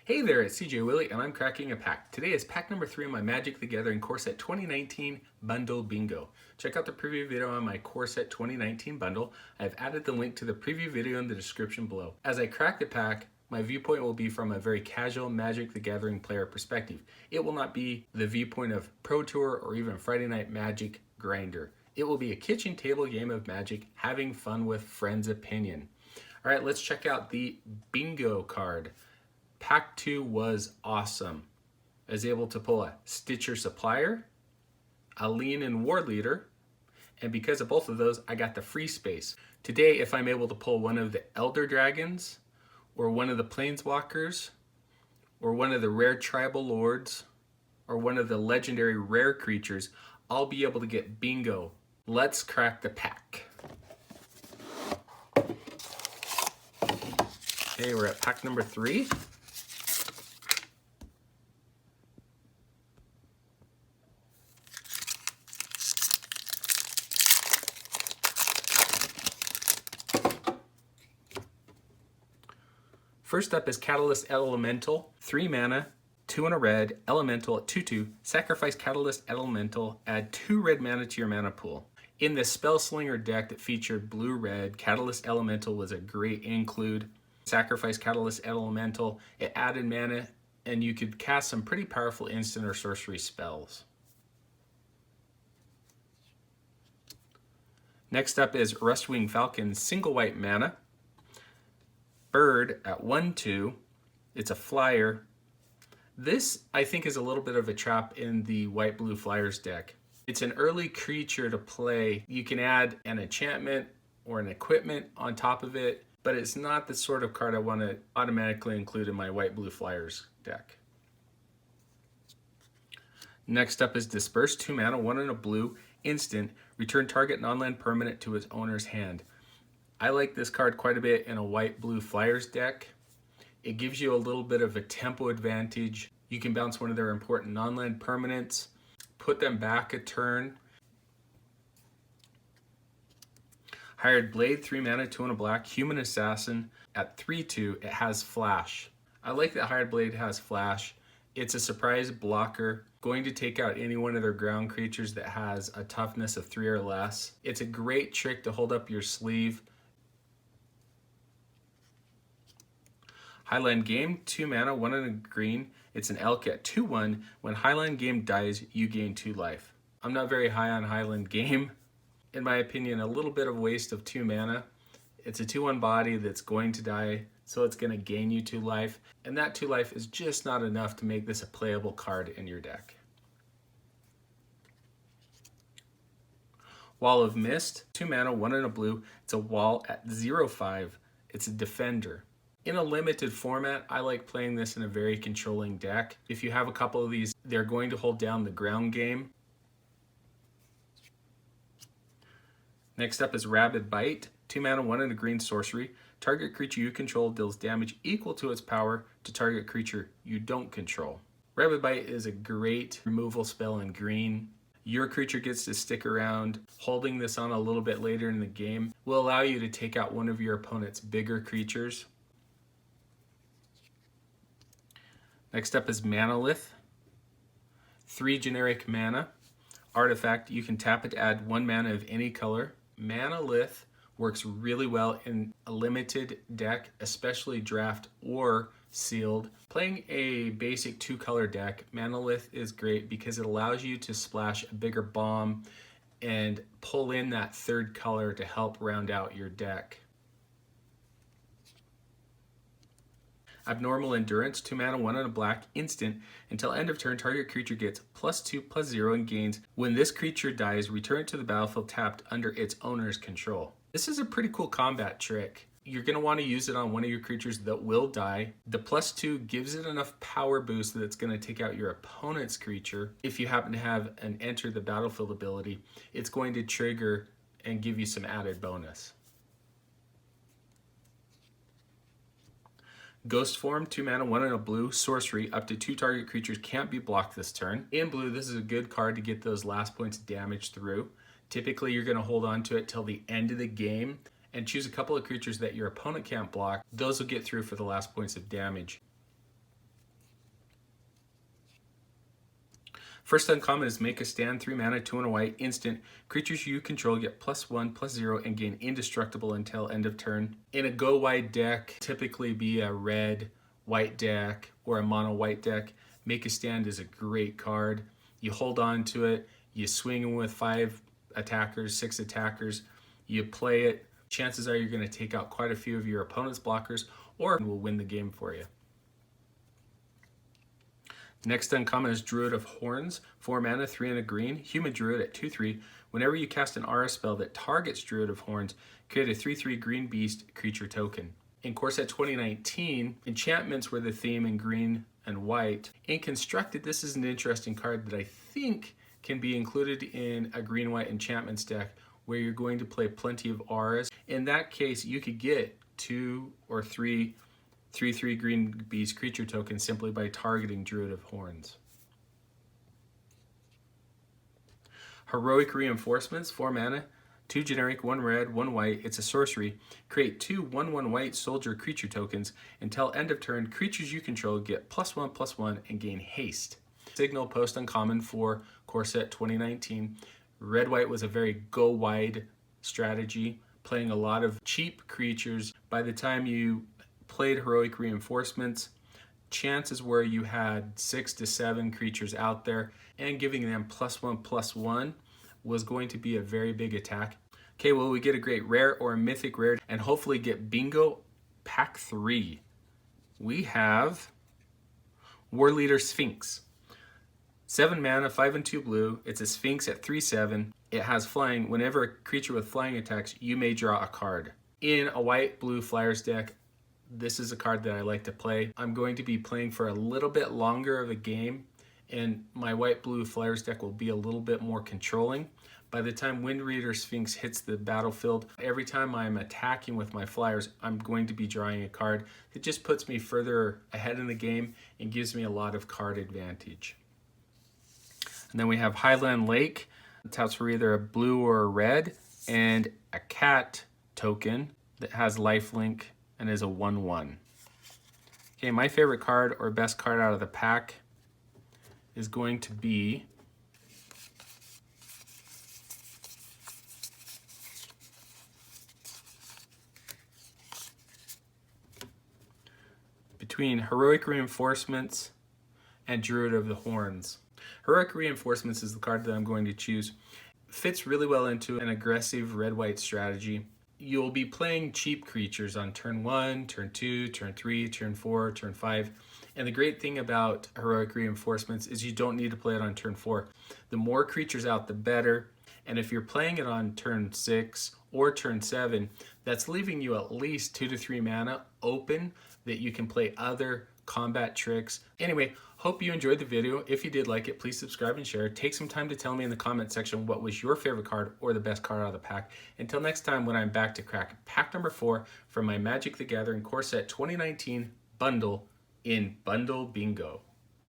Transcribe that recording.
Hey there, it's CJ Willie, and I'm cracking a pack. Today is pack number 3 on my Magic the Gathering Core Set 2019 Bundle Bingo. Check out the preview video on my Core Set 2019 bundle. I've added the link to the preview video in the description below. As I crack the pack, my viewpoint will be from a very casual Magic the Gathering player perspective. It will not be the viewpoint of Pro Tour or even Friday Night Magic grinder. It will be a kitchen table game of Magic, having fun with friends' opinion. All right, let's check out the Bingo card. Pack 2 was awesome. I was able to pull a Stitcher Supplier, a Leonin War Leader, and because of both of those, I got the free space. Today, if I'm able to pull one of the Elder Dragons, or one of the Planeswalkers, or one of the rare Tribal Lords, or one of the legendary rare creatures, I'll be able to get bingo. Let's crack the pack. Okay, we're at pack number 3. First up is Catalyst Elemental, 3 mana, 2 and a red, Elemental at 2/2, sacrifice Catalyst Elemental, add 2 red mana to your mana pool. In the Spellslinger deck that featured blue-red, Catalyst Elemental was a great include. Sacrifice Catalyst Elemental, it added mana, and you could cast some pretty powerful instant or sorcery spells. Next up is Rustwing Falcon, single white mana. Bird at 1/2. It's a flyer. This, I think, is a little bit of a trap in the white-blue flyers deck. It's an early creature to play. You can add an enchantment or an equipment on top of it, but it's not the sort of card I want to automatically include in my white-blue flyers deck. Next up is Disperse, 2 mana, 1 and a blue, instant, return target non-land permanent to its owner's hand. I like this card quite a bit in a white-blue flyers deck. It gives you a little bit of a tempo advantage. You can bounce one of their important non-land permanents, put them back a turn. Hired Blade, 3 mana, 2 and a black, human assassin at 3/2. It has flash. I like that Hired Blade has flash. It's a surprise blocker, going to take out any one of their ground creatures that has a toughness of 3 or less. It's a great trick to hold up your sleeve. Highland Game, 2 mana, 1 and a green. It's an elk at 2/1. When Highland Game dies, you gain 2 life. I'm not very high on Highland Game. In my opinion, a little bit of waste of 2 mana. It's a 2/1 body that's going to die, so it's going to gain you 2 life. And that 2 life is just not enough to make this a playable card in your deck. Wall of Mist, 2 mana, 1 and a blue. It's a wall at 0/5. It's a defender. In a limited format, I like playing this in a very controlling deck. If you have a couple of these, they're going to hold down the ground game. Next up is Rabid Bite, 2 mana, 1 and a green sorcery. Target creature you control deals damage equal to its power to target creature you don't control. Rabid Bite is a great removal spell in green. Your creature gets to stick around. Holding this on a little bit later in the game will allow you to take out one of your opponent's bigger creatures. Next up is Manalith, 3 generic mana. Artifact, you can tap it to add 1 mana of any color. Manalith works really well in a limited deck, especially draft or sealed. Playing a basic 2-color deck, Manalith is great because it allows you to splash a bigger bomb and pull in that 3rd color to help round out your deck. Abnormal Endurance, 2 mana, 1 and a black, instant. Until end of turn, target creature gets +2/+0 and gains. When this creature dies, return it to the battlefield tapped under its owner's control. This is a pretty cool combat trick. You're going to want to use it on one of your creatures that will die. The +2 gives it enough power boost that it's going to take out your opponent's creature. If you happen to have an enter the battlefield ability, it's going to trigger and give you some added bonus. Ghost Form, 2 mana, 1 and a blue, sorcery, up to 2 target creatures can't be blocked this turn. In blue, this is a good card to get those last points of damage through. Typically, you're going to hold on to it till the end of the game and choose a couple of creatures that your opponent can't block. Those will get through for the last points of damage. First uncommon is Make a Stand, 3 mana, 2 and a white, instant. Creatures you control get +1/+0 and gain indestructible until end of turn. In a go wide deck, typically be a red white deck or a mono white deck, Make a Stand is a great card. You hold on to it, you swing with 5 attackers, 6 attackers, you play it. Chances are you're going to take out quite a few of your opponent's blockers or will win the game for you. Next uncommon is Druid of Horns, 4 mana, 3 and a green, human druid at 2/3. Whenever you cast an aura spell that targets Druid of Horns, create a 3/3 green beast creature token. In Core Set 2019, enchantments were the theme in green and white. In Constructed, this is an interesting card that I think can be included in a green-white enchantments deck where you're going to play plenty of auras. In that case, you could get 2 or 3 3/3 green beast creature tokens simply by targeting Druid of Horns. Heroic Reinforcements, 4 mana, 2 generic, 1 red, 1 white. It's a sorcery. Create 2 1/1 white soldier creature tokens. Until end of turn, creatures you control get +1/+1 and gain haste. Signal post uncommon for Core Set 2019. Red white was a very go wide strategy, playing a lot of cheap creatures. By the time you played Heroic Reinforcements, chances were you had 6 to 7 creatures out there, and giving them +1/+1 was going to be a very big attack. Okay, well, we get a great rare or a mythic rare and hopefully get bingo. Pack 3. We have Warleader Sphinx. 7 mana, 5 and 2 blue. It's a Sphinx at 3/7. It has flying. Whenever a creature with flying attacks, you may draw a card. In a white-blue Flyers deck, this is a card that I like to play. I'm going to be playing for a little bit longer of a game, and my white-blue Flyers deck will be a little bit more controlling. By the time Windreader Sphinx hits the battlefield, every time I'm attacking with my Flyers, I'm going to be drawing a card that just puts me further ahead in the game and gives me a lot of card advantage. And then we have Highland Lake. It taps for either a blue or a red, and a cat token that has lifelink and is a 1/1. Okay, my favorite card or best card out of the pack is going to be between Heroic Reinforcements and Druid of the Horns. Heroic Reinforcements is the card that I'm going to choose. Fits really well into an aggressive red-white strategy. You'll be playing cheap creatures on turn 1, turn 2, turn 3, turn 4, turn 5. And the great thing about Heroic Reinforcements is you don't need to play it on turn 4. The more creatures out, the better. And if you're playing it on turn 6 or turn 7, that's leaving you at least 2 to 3 mana open that you can play other combat tricks. Anyway, hope you enjoyed the video. If you did like it, please subscribe and share. Take some time to tell me in the comment section what was your favorite card or the best card out of the pack. Until next time, when I'm back to crack pack number 4 from my Magic the Gathering Core Set 2019 bundle in Bundle Bingo.